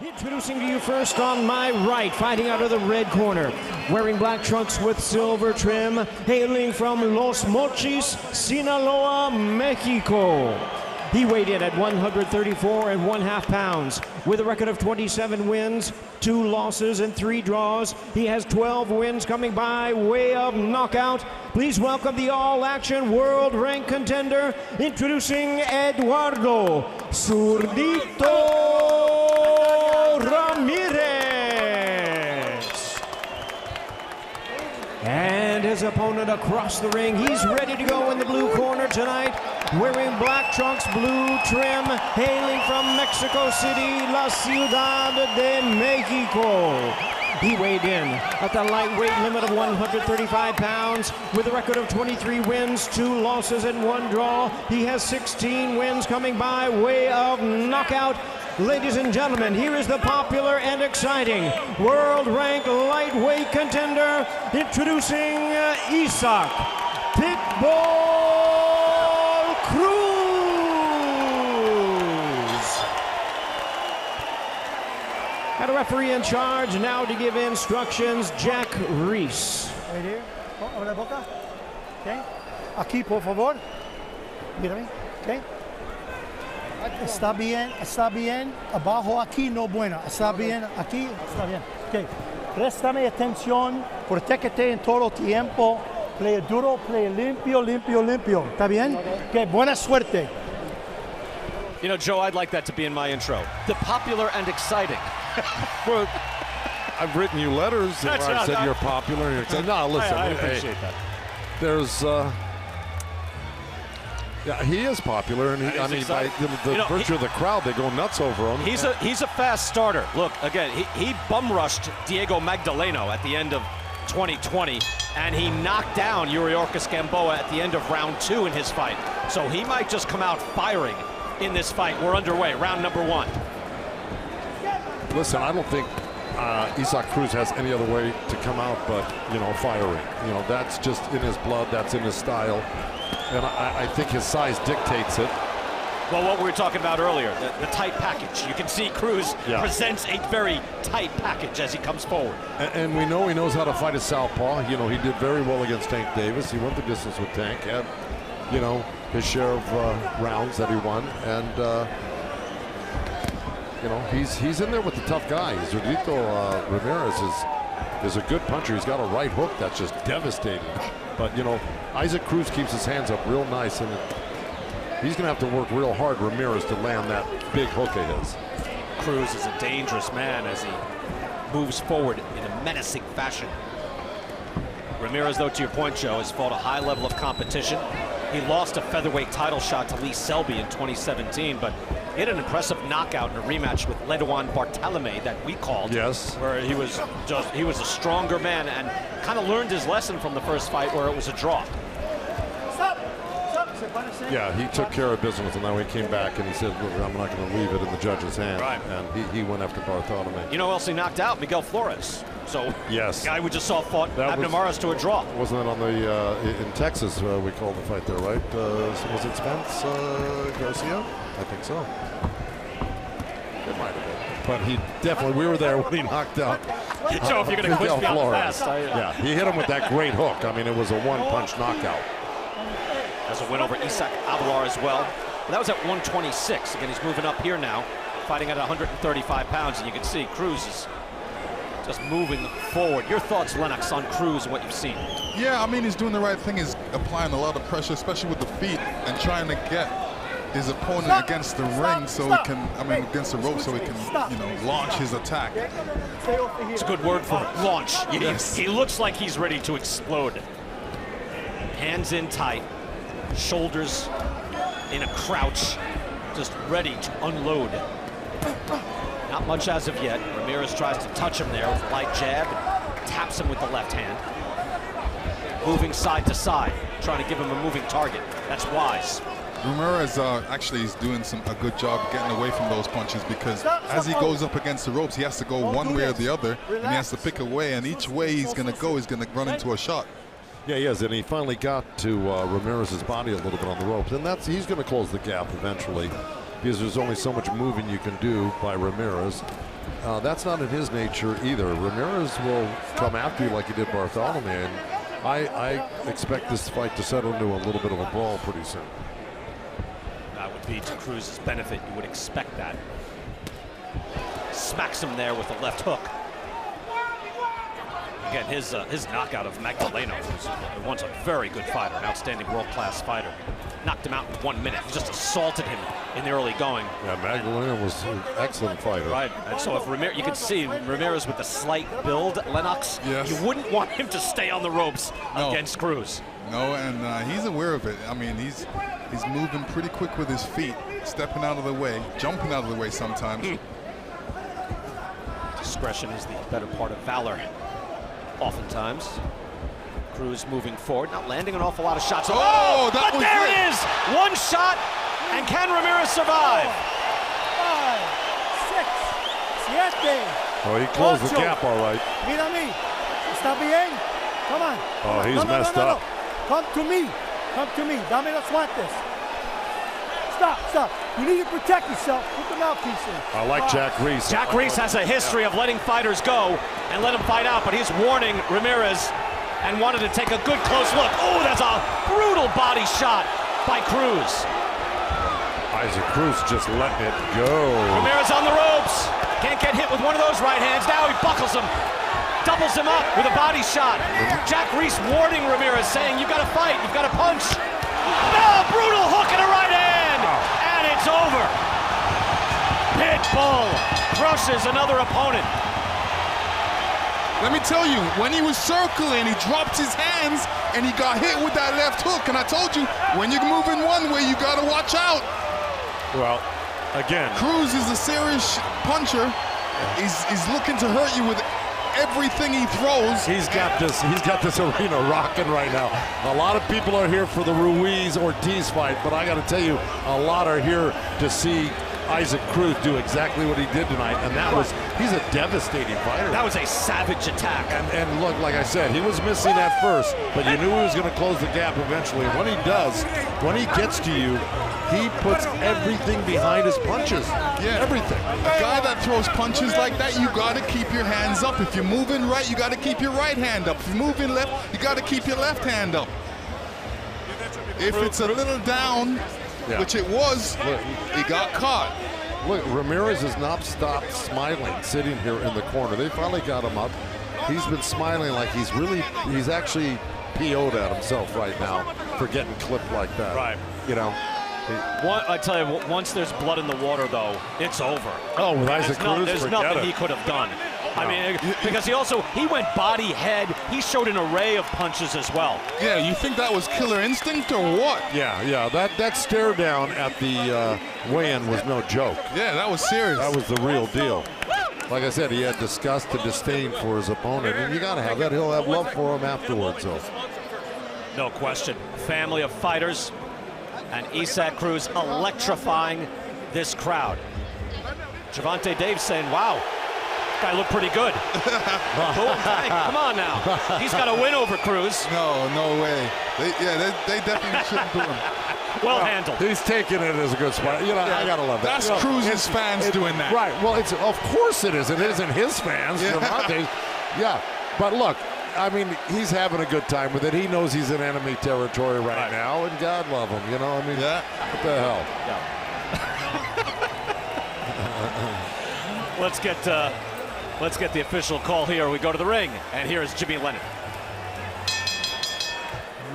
Introducing to you first on my right, fighting out of the red corner, wearing black trunks with silver trim, hailing from Los Mochis, Sinaloa, Mexico. He weighed in at 134.5 pounds with a record of 27 wins, 2 losses, and 3 draws. He has 12 wins coming by way of knockout. Please welcome the all-action world rank contender, introducing Eduardo Zurdito Ramirez. And his opponent across the ring, he's ready to go in the blue corner tonight, wearing black trunks, blue trim, hailing from Mexico City, La Ciudad de Mexico. He weighed in at the lightweight limit of 135 pounds with a record of 23 wins, 2 losses, and 1 draw. He has 16 wins coming by way of knockout. Ladies and gentlemen, here is the popular and exciting world-ranked lightweight contender, introducing Isaac Pitbull Cruz. Got a referee in charge now to give instructions, Jack Reese. Right here. Abre la boca. Okay. Aquí, por favor. Mírame. Okay. Está bien. Abajo aquí no bueno. Está bien aquí, está bien. Okay. Préstame atención, protégete en todo tiempo. Play duro, play limpio. ¿Está bien? Okay. Buena suerte. You know, Joe, I'd like that to be in my intro. The popular and exciting. Well, I've written you letters where I've said you're popular. And you're excited. No, listen. I appreciate that. There's, yeah, he is popular, and I mean, by the virtue of the crowd, they go nuts over him. He's a fast starter. Look, again, he bum rushed Diego Magdaleno at the end of 2020, and he knocked down Yuriorkis Gamboa at the end of round 2 in his fight. So he might just come out firing in this fight. We're underway, round number 1. Listen, I don't think Isaac Cruz has any other way to come out but, firing. That's just in his blood, that's in his style. And I think his size dictates it. Well, what we were talking about earlier, the tight package. You can see Cruz presents a very tight package as he comes forward. And we know he knows how to fight a southpaw. He did very well against Tank Davis. He went the distance with Tank, had, his share of rounds that he won. And, he's in there with the tough guys. Zurdito Ramirez is a good puncher. He's got a right hook that's just devastating. But, Isaac Cruz keeps his hands up real nice, and he's going to have to work real hard, Ramirez, to land that big hook of his. Cruz is a dangerous man as he moves forward in a menacing fashion. Ramirez, though, to your point, Joe, has fought a high level of competition. He lost a featherweight title shot to Lee Selby in 2017, but he had an impressive knockout in a rematch with Ledoan Bartolome that we called. Yes. Where he was a stronger man and kind of learned his lesson from the first fight where it was a draw. Yeah, he took care of business, and then he came back and he said, look, I'm not going to leave it in the judge's hand. Right. And he went after Bartolome. You know who else he knocked out? Miguel Flores. So yes, the guy we just saw fought Abner Mares to a draw. Wasn't that on the in Texas? We called the fight there, right? Was it Spence Garcia? I think so. It might have been. But he definitely, we were there when he knocked out. Joe, if you're going to quiz me on fast. Yeah, he hit him with that great hook. I mean, it was a one-punch knockout. Has a win over Isaac Abelar as well. But that was at 126. Again, he's moving up here now, fighting at 135 pounds, and you can see Cruz is just moving forward. Your thoughts, Lennox, on Cruz and what you've seen? Yeah, I mean, he's doing the right thing. He's applying a lot of pressure, especially with the feet, and trying to get his opponent against the ring so he can, against the rope so he can, launch his attack. It's a good word for launch. Yes. He looks like he's ready to explode. Hands in tight, shoulders in a crouch, just ready to unload. Not much as of yet. Ramirez tries to touch him there with a light jab, and taps him with the left hand. Moving side to side, trying to give him a moving target. That's wise. Ramirez actually is doing a good job getting away from those punches, because as he goes up against the ropes, he has to go one way or the other, and he has to pick a way, and each way he's going to go, he's going to run into a shot. Yeah, he is, and he finally got to Ramirez's body a little bit on the ropes, and he's going to close the gap eventually, because there's only so much moving you can do by Ramirez. That's not in his nature either. Ramirez will come after you like he did Bartholomew, and I expect this fight to settle into a little bit of a brawl pretty soon. That would be to Cruz's benefit. You would expect that. Smacks him there with the left hook. Again, his knockout of Magdaleno was once a very good fighter, an outstanding world-class fighter. Knocked him out in 1 minute. He just assaulted him in the early going. Yeah, Magdaleno was an excellent fighter. Right, and so if Ramirez, you can see Ramirez with the slight build, Lennox, yes. You wouldn't want him to stay on the ropes against Cruz. No, and he's aware of it. I mean, he's moving pretty quick with his feet, stepping out of the way, jumping out of the way sometimes. Discretion is the better part of valor. Oftentimes, Cruz moving forward, not landing an awful lot of shots. Oh, but there it is! One shot, and can Ramirez survive? 5, 6, 7. Oh, he closed the gap all right. Mira mí. Está bien. Come on. Oh, he's messed up. Come to me. Come to me. Dame los guantes. Stop. You need to protect yourself. Put the mouthpiece in. I like Jack Reese. Jack Reese has a history of letting fighters go and let him fight out, but he's warning Ramirez and wanted to take a good close look. Oh, that's a brutal body shot by Cruz. Isaac Cruz just letting it go. Ramirez on the ropes. Can't get hit with one of those right hands. Now he buckles him. Doubles him up with a body shot. Jack Reese warning Ramirez, saying, you've got to fight, you've got to punch. No, brutal hook and a right hand. And it's over. Pitbull crushes another opponent. Let me tell you, when he was circling, he dropped his hands and he got hit with that left hook. And I told you, when you're moving one way, you got to watch out. Well, again, Cruz is a serious puncher. He's looking to hurt you with everything he throws. He's got this arena rocking right now. A lot of people are here for the Ruiz-Ortiz fight, but I got to tell you, a lot are here to see Isaac Cruz do exactly what he did tonight, and he's a devastating fighter. That was a savage attack. And look, like I said, he was missing at first, but you knew he was going to close the gap eventually. When he does, when he gets to you, he puts everything behind his punches. Yeah. Everything. A guy that throws punches like that, you got to keep your hands up. If you're moving right, you got to keep your right hand up. If you're moving left, you got to keep your left hand up. If it's a little down, which it was, he got caught. Look, Ramirez has not stopped smiling, sitting here in the corner. They finally got him up. He's been smiling like he's actually PO'd at himself right now for getting clipped like that. Right. You know. I tell you, once there's blood in the water, though, it's over. Oh, with Isaac Cruz, there's nothing he could have done. I mean, because he went body, head. He showed an array of punches as well. Yeah, you think that was killer instinct or what? Yeah. That stare down at the weigh-in was no joke. Yeah, that was serious. That was the real deal. Like I said, he had disgust and disdain for his opponent, and you got to have that. He'll have love for him afterwards, though. No question. Family of fighters, and Isaac Cruz electrifying this crowd. Gervonta Daves saying, wow, guy looked pretty good. Come on now. He's got a win over Cruz. No way. They definitely shouldn't do him. Well handled. He's taking it as a good spot. You know, I gotta love that. That's Cruz's fans doing that. Right. Well, of course it is. It isn't his fans. Yeah. But look, I mean, he's having a good time with it. He knows he's in enemy territory right now, and God love him. You know, I mean, what the hell? Yeah. Let's get the official call here. We go to the ring, and here is Jimmy Lennon.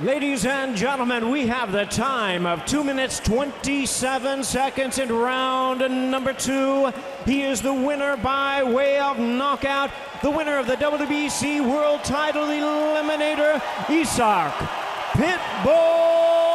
Ladies and gentlemen, we have the time of 2 minutes 27 seconds in round number 2. He is the winner by way of knockout, the winner of the WBC World Title Eliminator, Isaac Pitbull